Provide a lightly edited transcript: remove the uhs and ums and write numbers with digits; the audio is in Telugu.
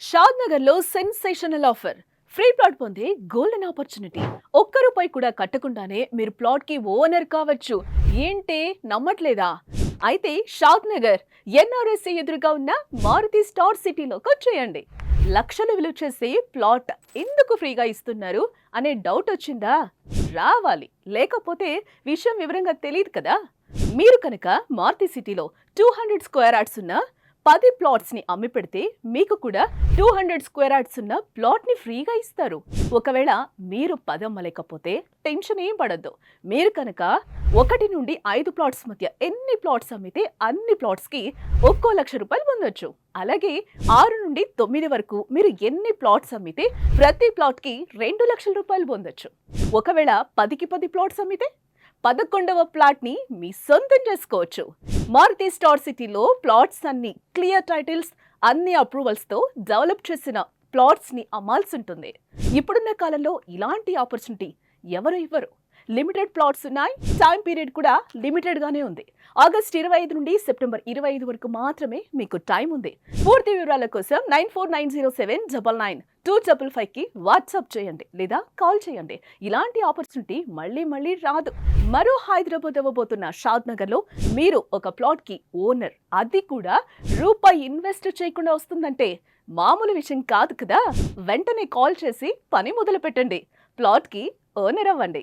షాద్ నగర్ లో సెన్సేషనల్ ఆఫర్. ఫ్రీ ప్లాట్ పొందే గోల్డెన్ ఆపర్చునిటీ. ఒక్క రూపాయి కూడా కట్టకుండానే మీరు ప్లాట్ కి ఓనర్ కావచ్చు. ఏంటి నమ్మట్లేదా? అయితే షాద్ నగర్ ఎన్ఆర్ఎస్సి ఎదురుగా ఉన్న మారుతి స్టార్ సిటీలోకి వచ్చేయండి. లక్షలు విలువ చేసే ప్లాట్ ఎందుకు ఫ్రీగా ఇస్తున్నారు అనే డౌట్ వచ్చిందా? రావాలి, లేకపోతే విషయం వివరంగా తెలియదు కదా. మీరు కనుక మారుతి సిటీలో 200 స్క్వేర్ యార్డ్స్ ఉన్న 10 ప్లాట్స్ ని అమ్మి పెడితే మీకు కూడా 200 స్క్వేర్ యార్డ్స్ ఉన్న ప్లాట్ ని ఫ్రీగా ఇస్తారు. ఒకవేళ మీరు 10 అమ్మలేకపోతే టెన్షన్ ఏం పడద్దు. మీరు కనుక 1 నుండి 5 ప్లాట్స్ మధ్య ఎన్ని ప్లాట్స్ అమ్మితే అన్ని ప్లాట్స్ కి 1 లక్ష రూపాయలు పొందొచ్చు. అలాగే 6 నుండి 9 వరకు మీరు ఎన్ని ప్లాట్స్ అమ్మితే ప్రతి ప్లాట్ కి 2 లక్షల రూపాయలు పొందొచ్చు. ఒకవేళ 10కి 10 ప్లాట్స్ అమ్మితే 11వ ప్లాట్ ని మీ సొంతం చేసుకోవచ్చు. మారుతి స్టార్ సిటీలో ప్లాట్స్ అన్ని క్లియర్ టైటిల్స్, అన్ని అప్రూవల్స్ తో డెవలప్ చేసిన ప్లాట్స్ ని అమ్మాల్సి ఉంటుంది. ఇప్పుడున్న కాలంలో ఇలాంటి ఆపర్చునిటీ ఎవరు ఇవ్వరు. లిమిటెడ్ ప్లాట్స్ ఉన్నాయి. టైం పీరియడ్ కూడా లిమిటెడ్ గానే ఉంది. ఆగస్ట్ 25 నుండి సెప్టెంబర్ 25 వరకు మాత్రమే మీకు టైం ఉంది. పూర్తి వివరాల కోసం 9490799255 కి వాట్సాప్ చేయండి లేదా కాల్ చేయండి. ఇలాంటి ఆపర్చునిటీ మళ్ళీ రాదు. మరో హైదరాబాద్ అవ్వబోతున్న షాద్ నగర్ లో మీరు ఒక ప్లాట్ కి ఓనర్, అది కూడా రూపాయి ఇన్వెస్ట్ చేయకుండా వస్తుందంటే మామూలు విషయం కాదు కదా. వెంటనే కాల్ చేసి పని మొదలు పెట్టండి. ప్లాట్ కి ఓనర్ అవ్వండి.